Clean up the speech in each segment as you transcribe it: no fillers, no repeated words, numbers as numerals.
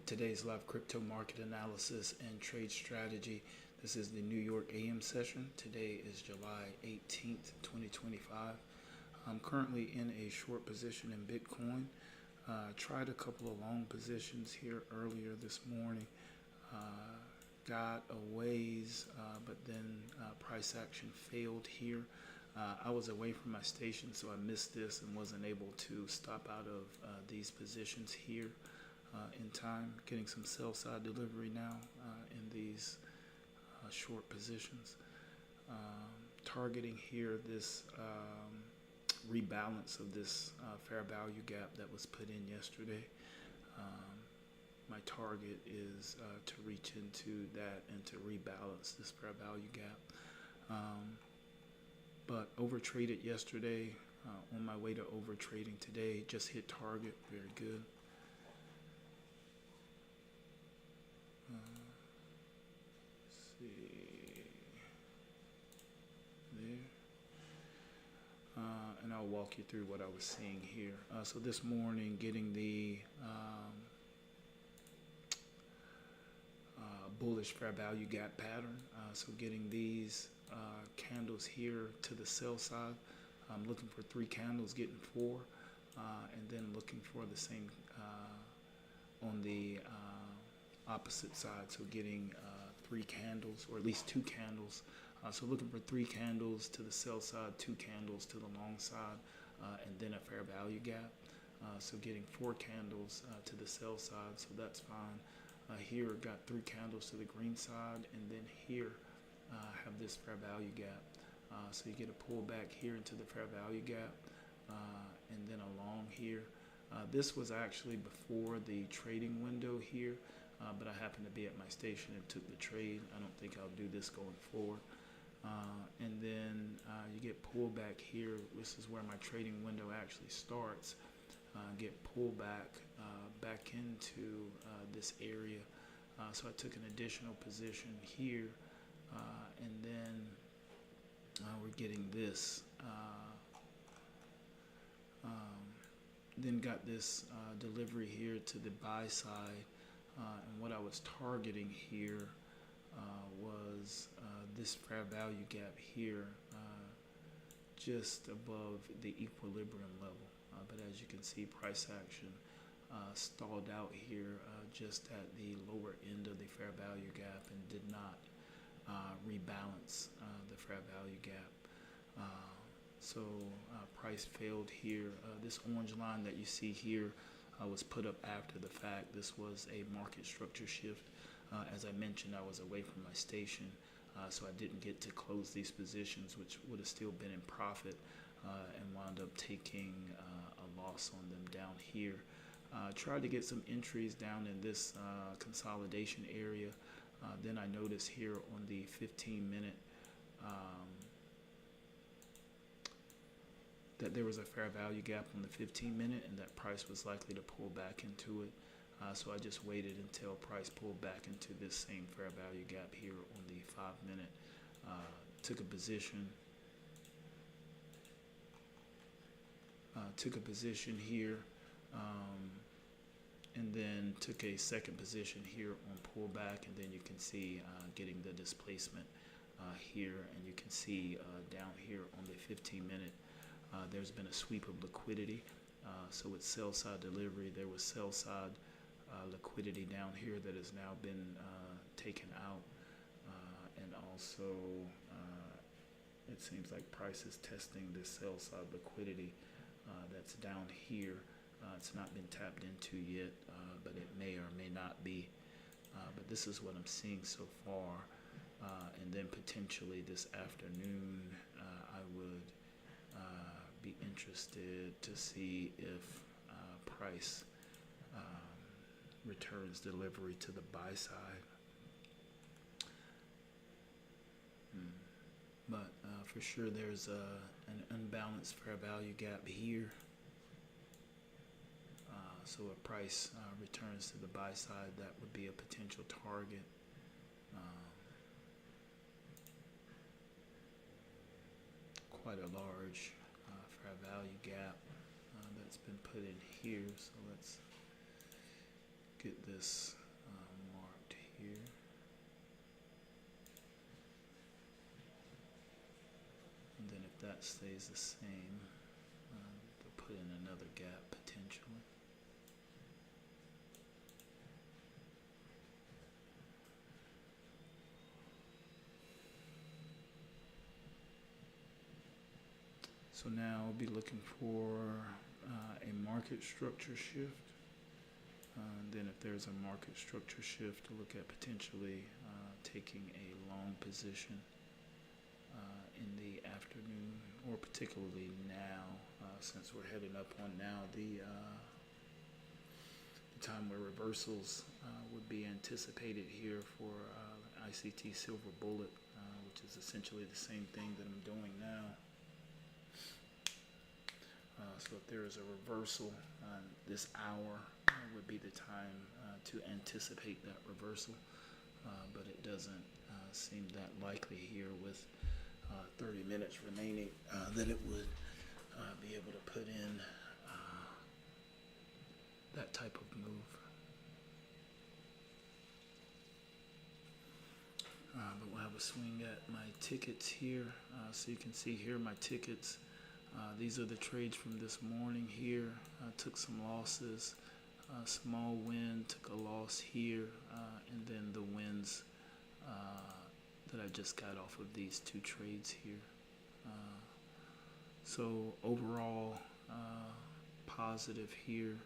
Today's live crypto market analysis and trade strategy. This is the New York AM session. Today is July 18th, 2025. I'm currently in a short position in Bitcoin. Tried a couple of long positions here earlier this morning. Got a ways, but then price action failed here. I was away from my station, so I missed this and wasn't able to stop out of these positions here in time. Getting some sell side delivery now in these short positions. Targeting here this rebalance of this fair value gap that was put in yesterday. My target is to reach into that and to rebalance this fair value gap. But over traded yesterday, on my way to over trading today, just hit target, very good. Let's see, there. And I'll walk you through what I was seeing here. So this morning, getting the bullish fair value gap pattern. So getting these candles here to the sell side. I'm looking for 3 candles, getting 4, and then looking for the same on the opposite side. So getting 3 candles, or at least 2 candles. So looking for 3 candles to the sell side, 2 candles to the long side, and then a fair value gap. So getting 4 candles to the sell side, so that's fine. Here got 3 candles to the green side, and then here have this fair value gap. So you get a pullback here into the fair value gap, and then along here. This was actually before the trading window here, but I happened to be at my station and took the trade. I don't think I'll do this going forward. And then you get pullback here. This is where my trading window actually starts. Get pulled back into this area. So I took an additional position here, and then we're getting this. Then got this delivery here to the buy side, and what I was targeting here was this fair value gap here, just above the equilibrium level. But as you can see, price action stalled out here just at the lower end of the fair value gap and did not rebalance the fair value gap. So price failed here. This orange line that you see here was put up after the fact. This was a market structure shift. As I mentioned, I was away from my station, so I didn't get to close these positions, which would have still been in profit, and wound up taking a loss on them down here. Tried to get some entries down in this consolidation area. Then I noticed here on the 15-minute that there was a fair value gap on the 15-minute, and that price was likely to pull back into it. So I just waited until price pulled back into this same fair value gap here on the 5-minute. Took a position. Took a position here, and then took a second position here on pullback, and then you can see getting the displacement here, and you can see down here on the 15-minute there's been a sweep of liquidity. So with sell side delivery, there was sell side liquidity down here that has now been taken out, and also it seems like price is testing this sell side liquidity that's down here. It's not been tapped into yet, but it may or may not be. But this is what I'm seeing so far. And then potentially this afternoon, I would be interested to see if price returns delivery to the buy side. But for sure there's an unbalanced fair value gap here. So if price returns to the buy side, that would be a potential target. Quite a large fair value gap that's been put in here. So let's get this stays the same. They'll put in another gap potentially. So now I'll be looking for a market structure shift. Then if there's a market structure shift, to look at potentially taking a long position in the afternoon, or particularly now, since we're heading up on now the time where reversals would be anticipated here for ICT Silver Bullet, which is essentially the same thing that I'm doing now. So if there is a reversal, this hour would be the time to anticipate that reversal, but it doesn't seem that likely here with 30 minutes remaining that it would be able to put in that type of move. But we'll have a swing at my tickets here. So you can see here my tickets. These are the trades from this morning here. Took some losses, small win, took a loss here, and then the wins that I just got off of these two trades here. So overall, positive here.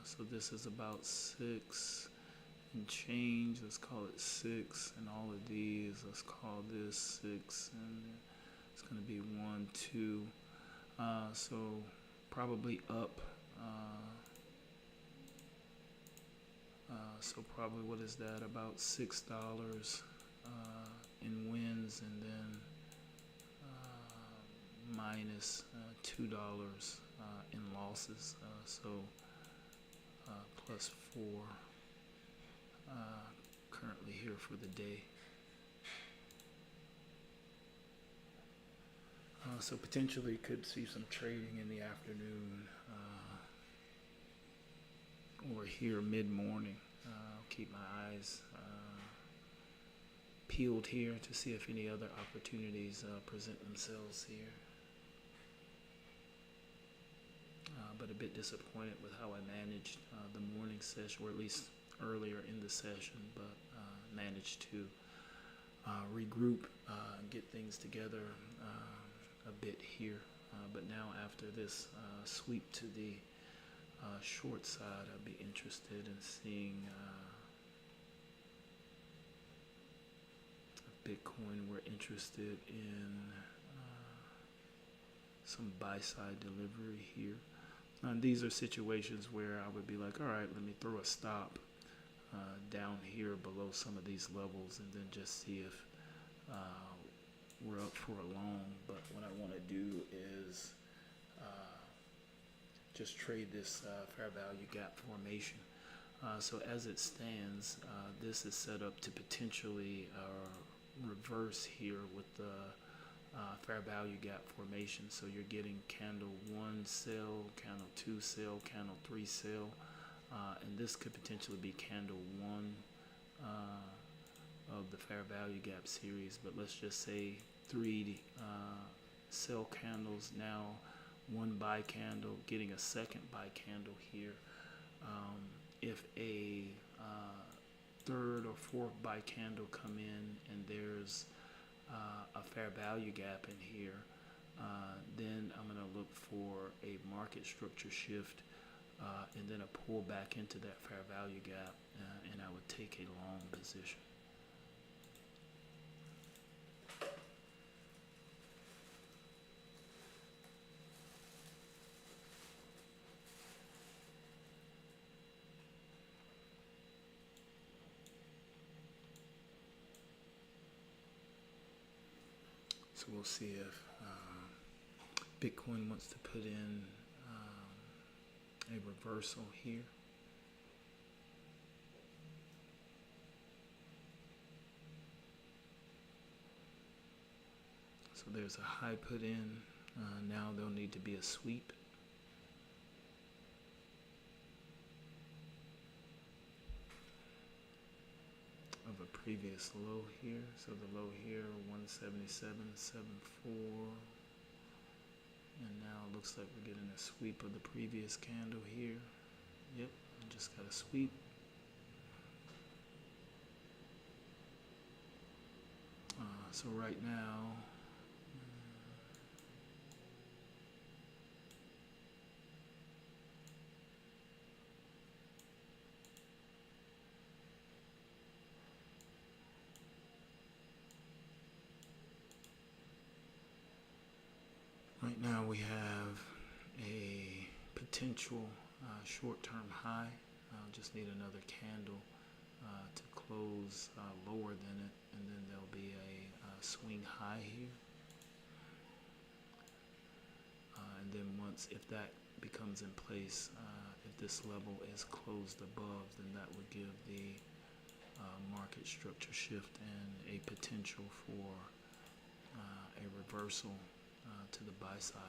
So this is about 6 and change. Let's call it 6, and all of these, let's call this 6, and it's going to be 1, 2. So probably up. So probably, what is that? About $6 in wins, and then minus $2 in losses. So plus 4 currently here for the day. So potentially could see some trading in the afternoon or here mid-morning. I'll keep my eyes peeled here to see if any other opportunities present themselves here. But a bit disappointed with how I managed the morning session, or at least earlier in the session, but managed to regroup and get things together a bit here. But now after this sweep to the short side, I'd be interested in seeing Bitcoin. We're interested in some buy-side delivery here. These are situations where I would be like, all right, let me throw a stop down here below some of these levels, and then just see if we're up for a long. But what I want to do is just trade this fair value gap formation. So as it stands, this is set up to potentially reverse here with the fair value gap formation. So you're getting candle 1 sell, candle 2 sell, candle 3 sell, and this could potentially be candle 1 of the fair value gap series. But let's just say 3 sell candles, now 1 buy candle, getting a second buy candle here. If a third or fourth buy candle come in and there's a fair value gap in here, then I'm going to look for a market structure shift and then a pull back into that fair value gap, and I would take a long position. So we'll see if Bitcoin wants to put in a reversal here. So there's a high put in. Now there'll need to be a sweep. Of a previous low here. So the low here, 177.74, And now it looks like we're getting a sweep of the previous candle here. Yep, just got a sweep. So right now, we have a potential short-term high. Just need another candle to close lower than it, and then there'll be a swing high here. And then if that becomes in place, if this level is closed above, then that would give the market structure shift and a potential for a reversal to the buy side.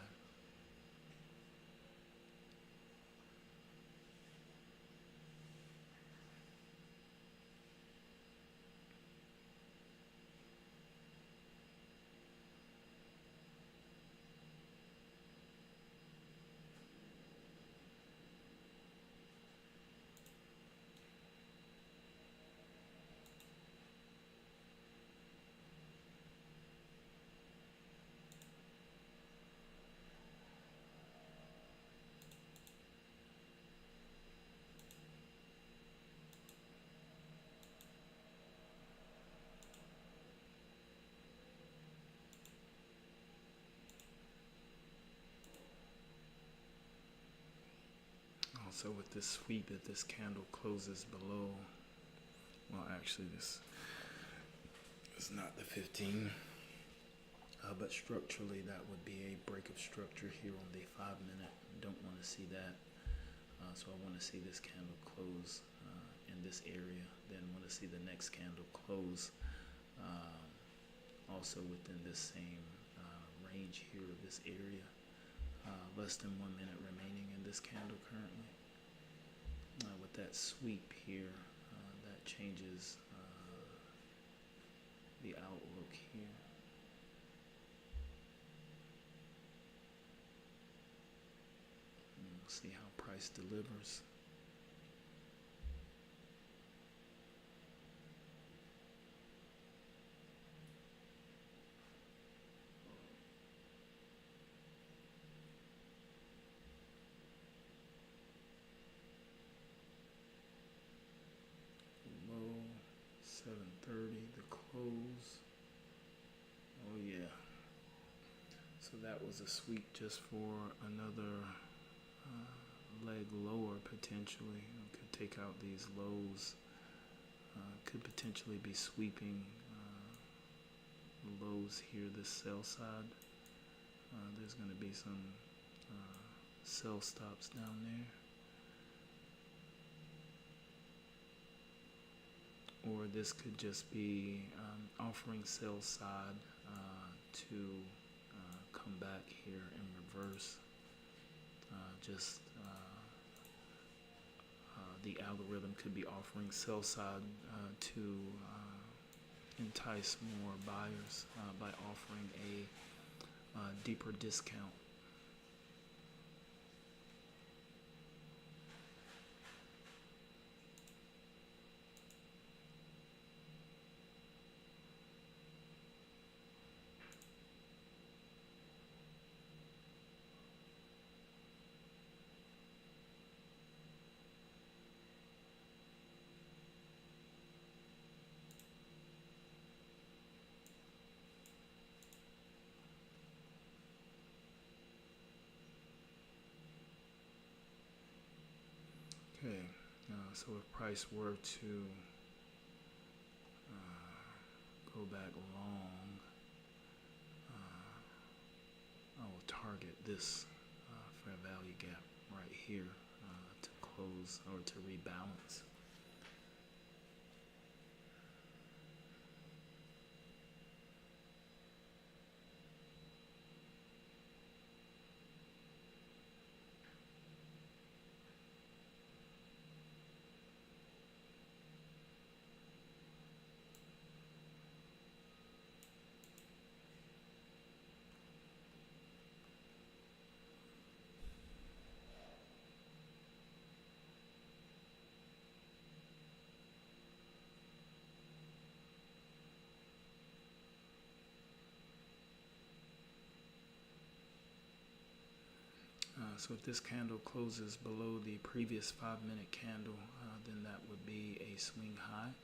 Also with this sweep, if this candle closes below, well actually this is not the 15, but structurally that would be a break of structure here on the 5 minute. Don't want to see that. So I want to see this candle close in this area, then want to see the next candle close also within this same range here of this area. Less than 1 minute remaining in this candle currently. With that sweep here, that changes the outlook here. And we'll see how price delivers. Low 730, the close. Oh yeah. So that was a sweep just for another leg lower potentially. We could take out these lows. Could potentially be sweeping lows here, this sell side. There's going to be some sell stops down there. Or this could just be offering sell side to come back here and reverse. The algorithm could be offering sell side to entice more buyers by offering a deeper discount. Okay, so if price were to go back long, I will target this fair value gap right here to close or to rebalance. So if this candle closes below the previous 5-minute candle, then that would be a swing high,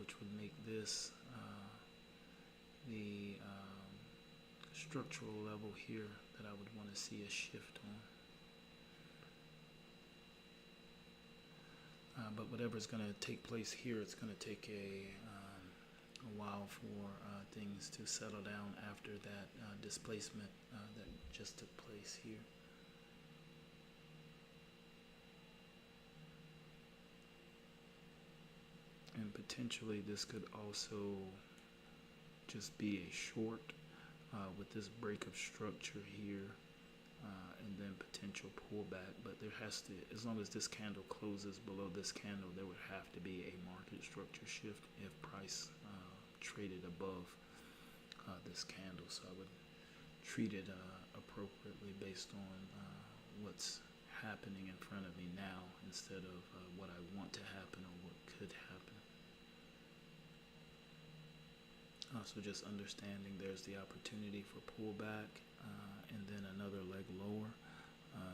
which would make this the structural level here that I would want to see a shift on. But whatever is going to take place here, it's going to take a while for things to settle down after that displacement that just took place here. And potentially this could also just be a short with this break of structure here, and then potential pullback. But there has to, as long as this candle closes below this candle, there would have to be a market structure shift if price traded above this candle. So I would treat it appropriately based on what's happening in front of me now, instead of what I want to happen or what could happen. So just understanding there's the opportunity for pullback, and then another leg lower.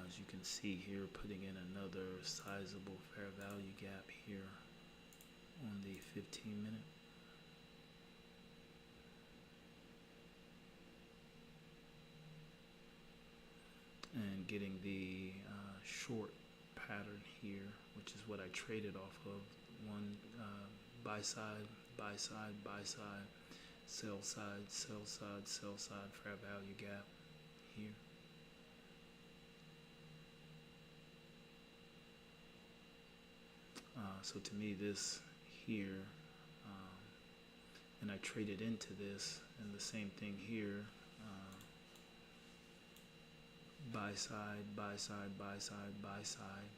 As you can see here, putting in another sizable fair value gap here on the 15-minute. And getting the short pattern here, which is what I traded off of. One buy side, buy side, buy side, sell side, sell side, sell side, fair value gap here. So to me, this here, and I traded into this, and the same thing here. Buy side, buy side, buy side, buy side.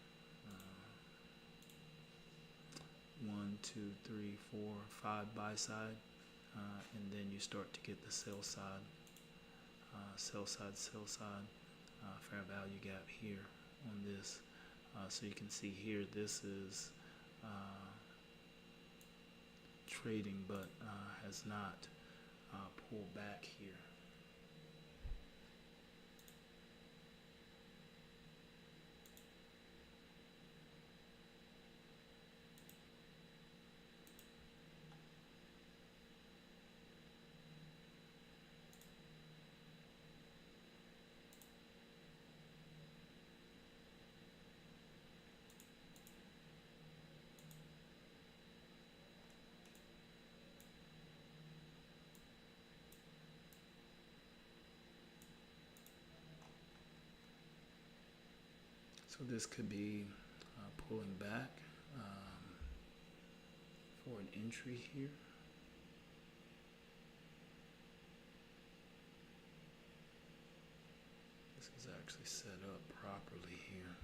1, 2, 3, 4, 5 buy side, and then you start to get the sell side, sell side, sell side, fair value gap here on this. So you can see here, this is trading, but has not pulled back here. So this could be pulling back for an entry here. This is actually set up properly here.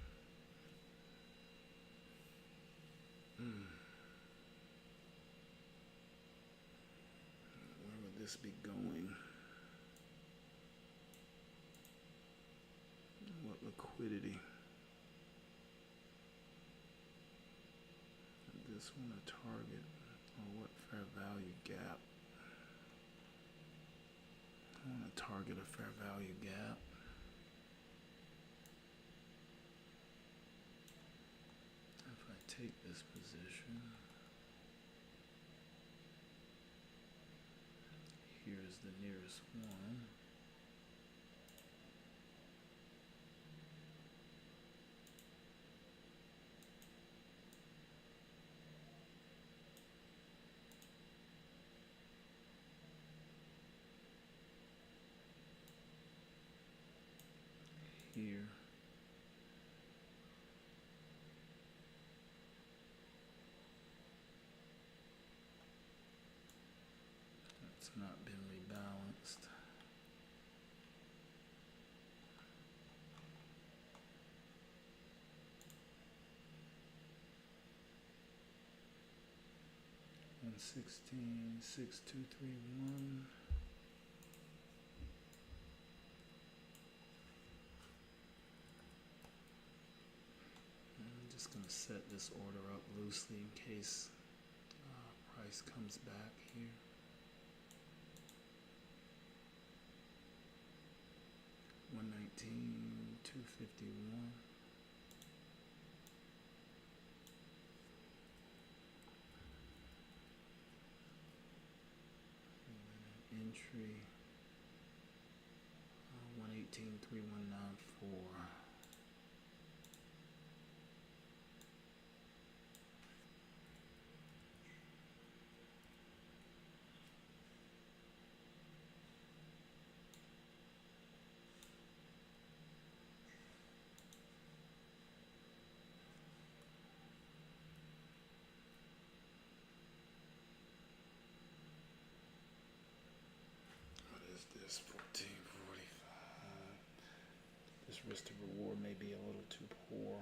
Where would this be going? What liquidity? This one a target, or what fair value gap? I want to target a fair value gap. If I take this position, here's the nearest one. Here. It's not been rebalanced. $116, 6231. I'm just going to set this order up loosely in case price comes back here. $119, 250. 51. Entry 118.3194. What is this? 14.45. This risk to reward may be a little too poor.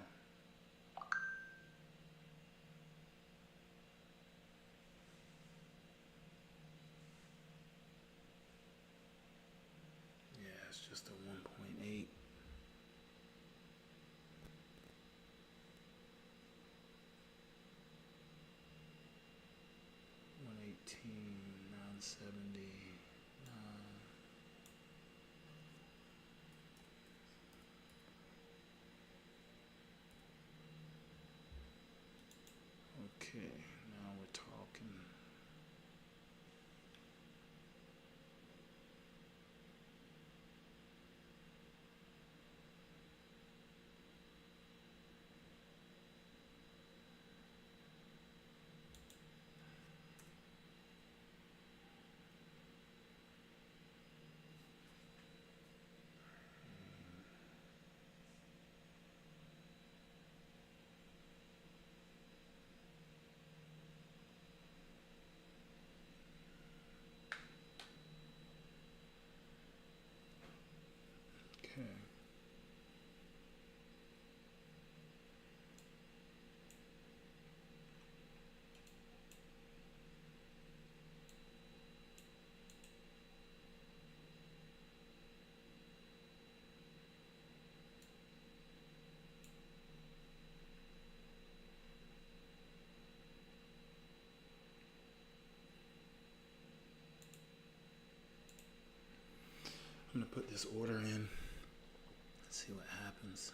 Yeah, it's just a 1.8. 118.970. Okay, now we're talking. Okay. I'm gonna put this order in. See what happens.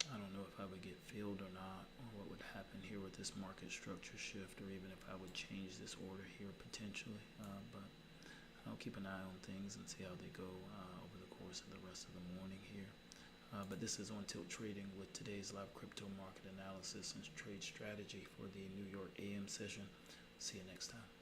I don't know if I would get filled or not, or what would happen here with this market structure shift, or even if I would change this order here potentially. But I'll keep an eye on things and see how they go over the course of the rest of the morning here. But this is On Tilt Trading with today's live crypto market analysis and trade strategy for the New York AM session. See you next time.